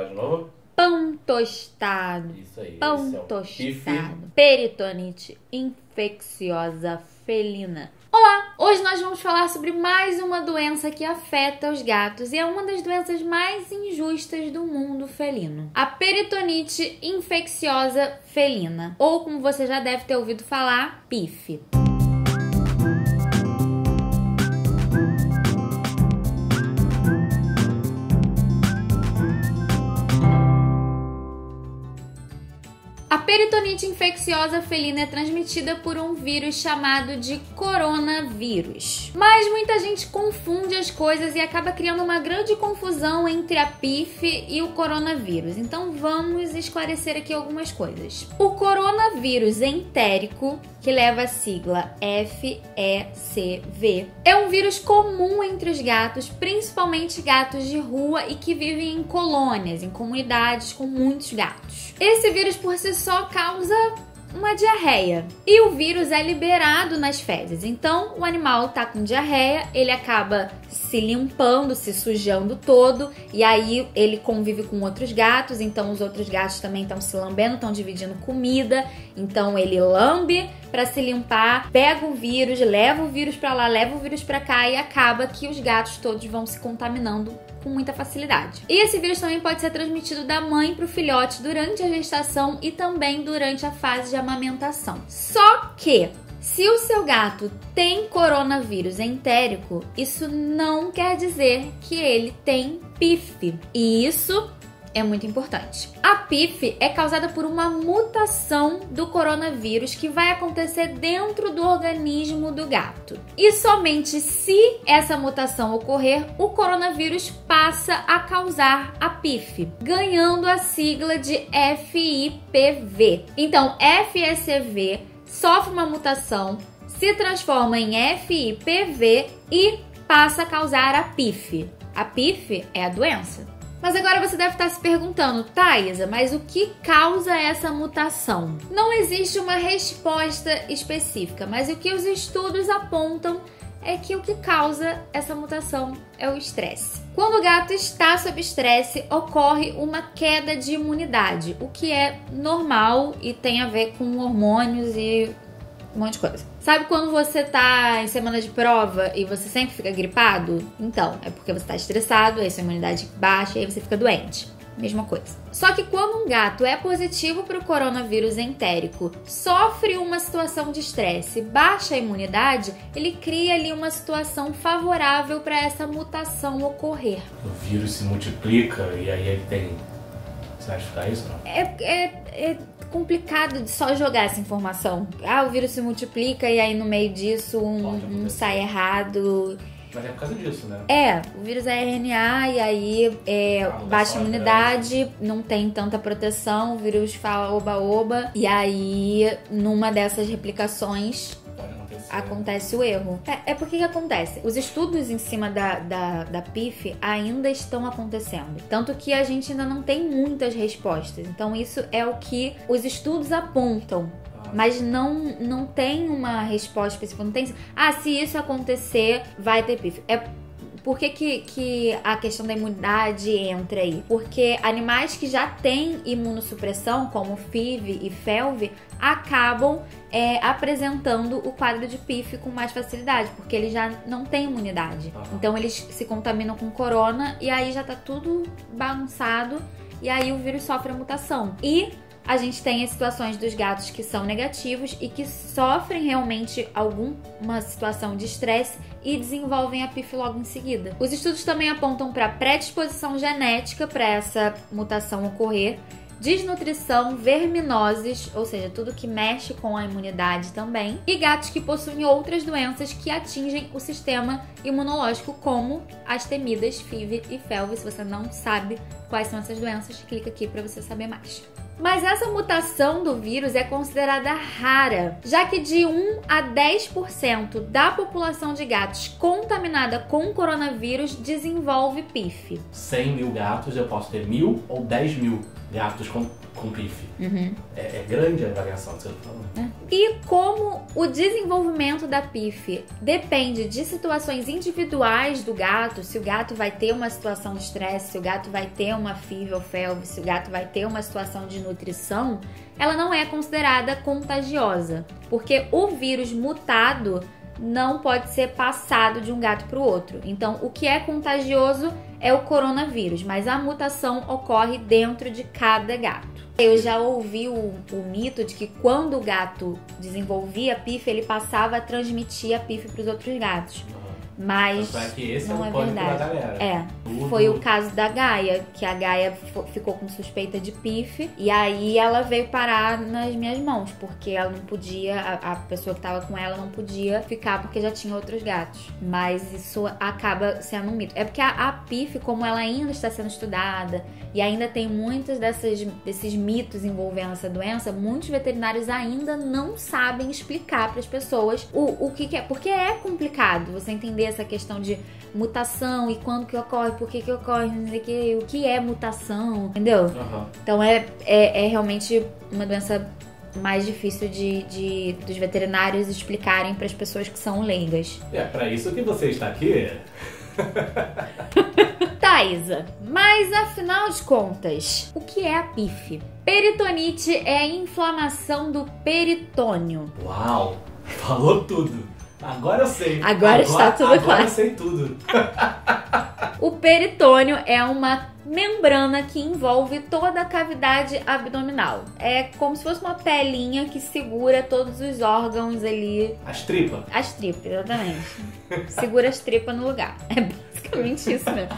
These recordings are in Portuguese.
de novo? Pão tostado. Isso aí. Pão esse é o tostado. PIF. Peritonite infecciosa felina. Olá! Hoje nós vamos falar sobre mais uma doença que afeta os gatos e é uma das doenças mais injustas do mundo felino. A peritonite infecciosa felina, ou como você já deve ter ouvido falar, PIF. A peritonite infecciosa felina é transmitida por um vírus chamado de coronavírus. Mas muita gente confunde as coisas e acaba criando uma grande confusão entre a PIF e o coronavírus. Então vamos esclarecer aqui algumas coisas. O coronavírus entérico, que leva a sigla FECV, é um vírus comum entre os gatos, principalmente gatos de rua e que vivem em colônias, em comunidades com muitos gatos. Esse vírus por si só causa uma diarreia. E o vírus é liberado nas fezes. Então, o animal tá com diarreia, ele acaba se limpando, se sujando todo, e aí ele convive com outros gatos, então os outros gatos também estão se lambendo, estão dividindo comida, então ele lambe para se limpar, pega o vírus, leva o vírus para lá, leva o vírus para cá e acaba que os gatos todos vão se contaminando com muita facilidade. E esse vírus também pode ser transmitido da mãe para o filhote durante a gestação e também durante a fase de amamentação. Só que, se o seu gato tem coronavírus entérico, isso não quer dizer que ele tem PIF. E isso é muito importante. A PIF é causada por uma mutação do coronavírus que vai acontecer dentro do organismo do gato. E somente se essa mutação ocorrer, o coronavírus passa a causar a PIF, ganhando a sigla de FIPV. Então, FECV sofre uma mutação, se transforma em FIPV e passa a causar a PIF. A PIF é a doença. Mas agora você deve estar se perguntando, Thaisa, mas o que causa essa mutação? Não existe uma resposta específica, mas o que os estudos apontam é que o que causa essa mutação é o estresse. Quando o gato está sob estresse, ocorre uma queda de imunidade, o que é normal e tem a ver com hormônios e um monte de coisa. Sabe quando você tá em semana de prova e você sempre fica gripado? Então, é porque você tá estressado, aí sua imunidade baixa e aí você fica doente. Mesma coisa. Só que quando um gato é positivo para o coronavírus entérico, sofre uma situação de estresse, baixa a imunidade, ele cria ali uma situação favorável para essa mutação ocorrer. O vírus se multiplica e aí ele tem... Você acha que é isso, não? É complicado de só jogar essa informação. Ah, o vírus se multiplica e aí no meio disso um sai errado. Mas é por causa disso, né? O vírus é RNA e aí baixa a imunidade, não tem tanta proteção, o vírus fala oba-oba e aí numa dessas replicações acontece o erro. Porque que acontece? Os estudos em cima da PIF ainda estão acontecendo. Tanto que a gente ainda não tem muitas respostas. Então isso é o que os estudos apontam. Mas não tem uma resposta específica. Não tem... se isso acontecer, vai ter PIF. Por que a questão da imunidade entra aí? Porque animais que já têm imunossupressão, como FIV e FeLV, acabam apresentando o quadro de PIF com mais facilidade, porque eles já não têm imunidade. Então eles se contaminam com corona e aí já tá tudo bagunçado e aí o vírus sofre a mutação. E a gente tem as situações dos gatos que são negativos e que sofrem realmente alguma situação de estresse e desenvolvem a PIF logo em seguida. Os estudos também apontam para predisposição genética para essa mutação ocorrer, desnutrição, verminoses, ou seja, tudo que mexe com a imunidade também, e gatos que possuem outras doenças que atingem o sistema imunológico, como as temidas FIV e FeLV. Se você não sabe quais são essas doenças, clica aqui para você saber mais. Mas essa mutação do vírus é considerada rara, já que de 1 a 10% da população de gatos contaminada com coronavírus desenvolve PIF. 100 mil gatos, eu posso ter 1.000 ou 10 mil gatos com PIF. É grande a variação que você está falando. E como o desenvolvimento da PIF depende de situações individuais do gato, se o gato vai ter uma situação de estresse, se o gato vai ter uma FeV ou FeLV, se o gato vai ter uma situação de nutrição, ela não é considerada contagiosa, porque o vírus mutado não pode ser passado de um gato para o outro. Então, o que é contagioso é o coronavírus, mas a mutação ocorre dentro de cada gato. Eu já ouvi o mito de que quando o gato desenvolvia PIF, ele passava a transmitir a PIF para os outros gatos. Mas que esse não é é o pânico verdade. da galera. É, foi o caso da Gaia, que a Gaia ficou com suspeita de PIF e aí ela veio parar nas minhas mãos, porque ela não podia, a pessoa que tava com ela não podia ficar porque já tinha outros gatos. Mas isso acaba sendo um mito. É porque a PIF, como ela ainda está sendo estudada e ainda tem muitos desses mitos envolvendo essa doença, muitos veterinários ainda não sabem explicar para as pessoas o que é, porque é complicado você entender essa questão de mutação e quando que ocorre, por que ocorre, não sei o que é mutação, entendeu? Uhum. Então é realmente uma doença mais difícil dos veterinários explicarem para as pessoas que são leigas. É para isso que você está aqui. Thaisa, mas afinal de contas, o que é a PIF? Peritonite é a inflamação do peritônio. Uau, falou tudo. Agora eu sei. Agora está tudo claro. Agora eu sei tudo. O peritônio é uma membrana que envolve toda a cavidade abdominal. É como se fosse uma pelinha que segura todos os órgãos ali. As tripas. As tripas, exatamente. Segura as tripas no lugar. É basicamente isso mesmo.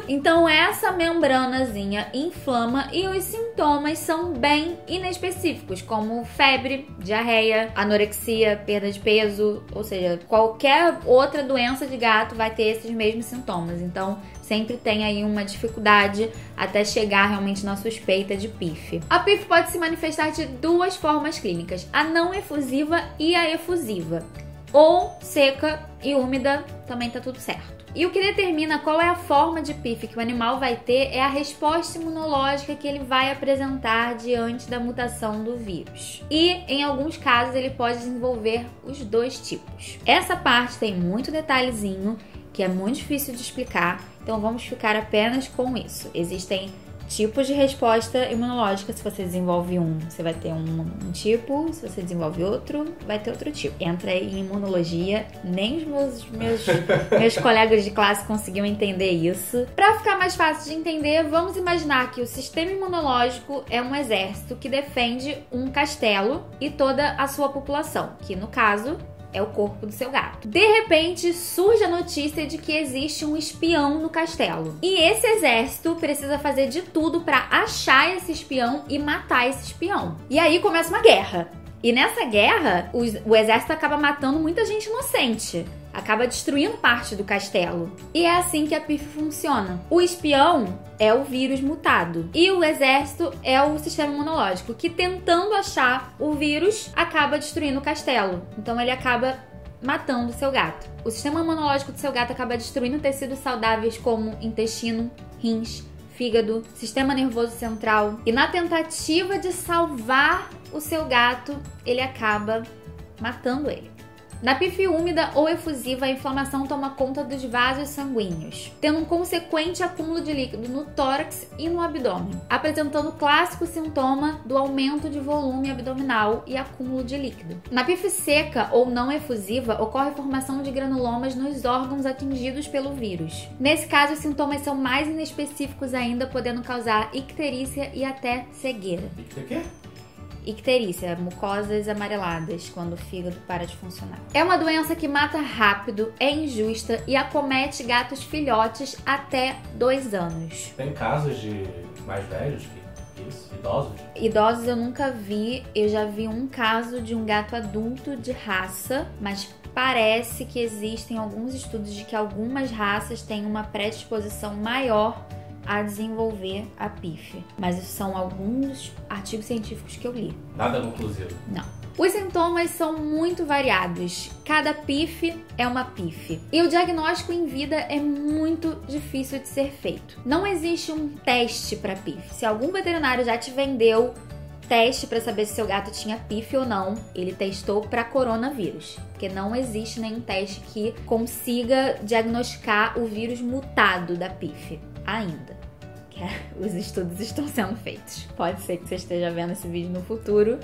Então essa membranazinha inflama e os sintomas são bem inespecíficos, como febre, diarreia, anorexia, perda de peso, ou seja, qualquer outra doença de gato vai ter esses mesmos sintomas. Então sempre tem aí uma dificuldade até chegar realmente na suspeita de PIF. A PIF pode se manifestar de duas formas clínicas, a não efusiva e a efusiva. Ou seca e úmida, também tá tudo certo. E o que determina qual é a forma de PIF que o animal vai ter é a resposta imunológica que ele vai apresentar diante da mutação do vírus. E, em alguns casos, ele pode desenvolver os dois tipos. Essa parte tem muito detalhezinho, que é muito difícil de explicar, então vamos ficar apenas com isso. Existem tipos de resposta imunológica. Se você desenvolve um, você vai ter um tipo. Se você desenvolve outro, vai ter outro tipo. Entra em imunologia. Nem os meus colegas de classe conseguiam entender isso. Para ficar mais fácil de entender, vamos imaginar que o sistema imunológico é um exército que defende um castelo e toda a sua população, que no caso é o corpo do seu gato. De repente, surge a notícia de que existe um espião no castelo. E esse exército precisa fazer de tudo para achar esse espião e matar esse espião. E aí começa uma guerra. E nessa guerra, o exército acaba matando muita gente inocente. Acaba destruindo parte do castelo. E é assim que a PIF funciona. O espião é o vírus mutado. E o exército é o sistema imunológico, que tentando achar o vírus, acaba destruindo o castelo. Então ele acaba matando o seu gato. O sistema imunológico do seu gato acaba destruindo tecidos saudáveis como intestino, rins, fígado, sistema nervoso central. E na tentativa de salvar o seu gato, ele acaba matando ele. Na PIF úmida ou efusiva, a inflamação toma conta dos vasos sanguíneos, tendo um consequente acúmulo de líquido no tórax e no abdômen, apresentando o clássico sintoma do aumento de volume abdominal e acúmulo de líquido. Na PIF seca ou não efusiva, ocorre a formação de granulomas nos órgãos atingidos pelo vírus. Nesse caso, os sintomas são mais inespecíficos ainda, podendo causar icterícia e até cegueira. O quê? Icterícia, mucosas amareladas, quando o fígado para de funcionar. É uma doença que mata rápido, é injusta e acomete gatos filhotes até 2 anos. Tem casos de mais velhos que isso? Idosos? Idosos eu nunca vi, eu já vi um caso de um gato adulto de raça, mas parece que existem alguns estudos de que algumas raças têm uma predisposição maior a desenvolver a PIF. Mas isso são alguns artigos científicos que eu li. Nada conclusivo. Não. Os sintomas são muito variados. Cada PIF é uma PIF. E o diagnóstico em vida é muito difícil de ser feito. Não existe um teste para PIF. Se algum veterinário já te vendeu teste para saber se seu gato tinha PIF ou não, ele testou para coronavírus, porque não existe nenhum teste que consiga diagnosticar o vírus mutado da PIF ainda. os estudos estão sendo feitos. Pode ser que você esteja vendo esse vídeo no futuro.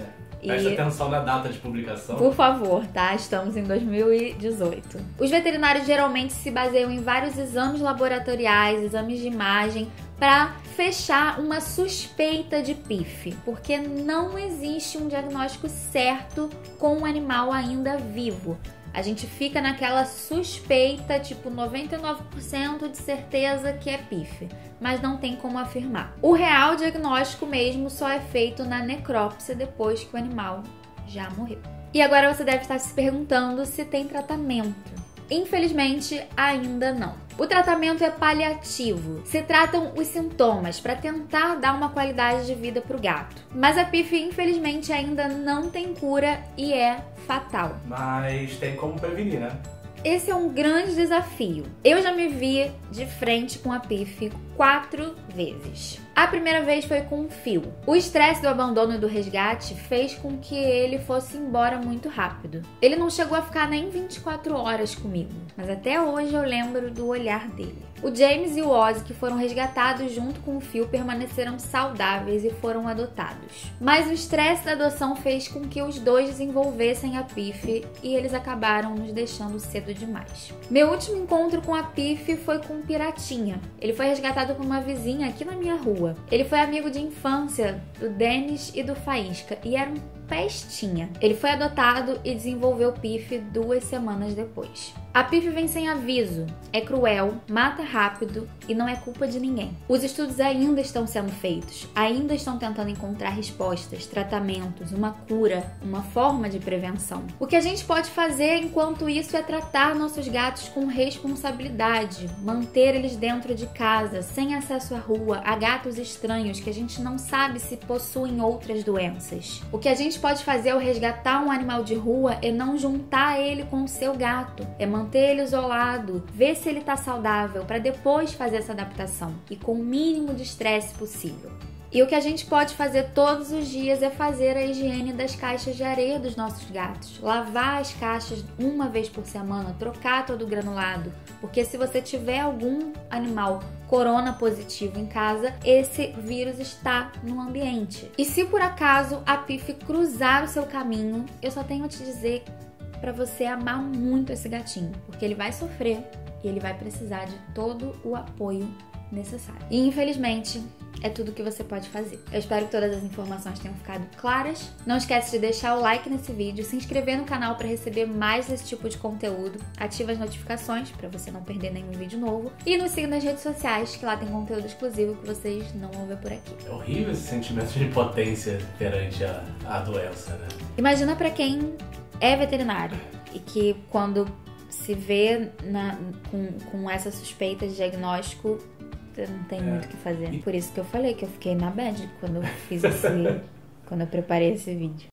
Presta atenção na data de publicação. Por favor, tá? Estamos em 2018. Os veterinários geralmente se baseiam em vários exames laboratoriais, exames de imagem, para fechar uma suspeita de PIF, porque não existe um diagnóstico certo com o animal ainda vivo. A gente fica naquela suspeita, tipo 99% de certeza que é PIF, mas não tem como afirmar. O real diagnóstico mesmo só é feito na necrópsia depois que o animal já morreu. E agora você deve estar se perguntando se tem tratamento. Infelizmente, ainda não. O tratamento é paliativo. Se tratam os sintomas para tentar dar uma qualidade de vida para o gato. Mas a PIF, infelizmente, ainda não tem cura e é fatal. Mas tem como prevenir, né? Esse é um grande desafio. Eu já me vi de frente com a PIF 4 vezes. A primeira vez foi com o Phil. O estresse do abandono e do resgate fez com que ele fosse embora muito rápido. Ele não chegou a ficar nem 24 horas comigo, mas até hoje eu lembro do olhar dele. O James e o Ozzy, que foram resgatados junto com o Phil, permaneceram saudáveis e foram adotados. Mas o estresse da adoção fez com que os dois desenvolvessem a PIF e eles acabaram nos deixando cedo demais. Meu último encontro com a PIF foi com o Piratinha. Ele foi resgatado por uma vizinha aqui na minha rua. Ele foi amigo de infância do Denis e do Faísca e era um pestinha. Ele foi adotado e desenvolveu PIF 2 semanas depois. A PIF vem sem aviso, é cruel, mata rápido e não é culpa de ninguém. Os estudos ainda estão sendo feitos, ainda estão tentando encontrar respostas, tratamentos, uma cura, uma forma de prevenção. O que a gente pode fazer enquanto isso é tratar nossos gatos com responsabilidade, manter eles dentro de casa, sem acesso à rua, a gatos estranhos que a gente não sabe se possuem outras doenças. O que a gente pode fazer ao resgatar um animal de rua é não juntar ele com o seu gato, é manter ele isolado, ver se ele está saudável para depois fazer essa adaptação e com o mínimo de estresse possível. E o que a gente pode fazer todos os dias é fazer a higiene das caixas de areia dos nossos gatos, lavar as caixas uma vez por semana, trocar todo o granulado, porque se você tiver algum animal corona positivo em casa, esse vírus está no ambiente. E se por acaso a PIF cruzar o seu caminho, eu só tenho a te dizer para você amar muito esse gatinho, porque ele vai sofrer e ele vai precisar de todo o apoio necessário. E infelizmente, é tudo que você pode fazer. Eu espero que todas as informações tenham ficado claras. Não esquece de deixar o like nesse vídeo, se inscrever no canal para receber mais desse tipo de conteúdo, ativa as notificações para você não perder nenhum vídeo novo e nos siga nas redes sociais, que lá tem conteúdo exclusivo que vocês não vão ver por aqui. É horrível esse sentimento de impotência perante a doença, né? Imagina para quem é veterinário e que quando se vê com essa suspeita de diagnóstico, não tem muito o que fazer. Por isso que eu falei que eu fiquei na bad quando eu fiz quando eu preparei esse vídeo.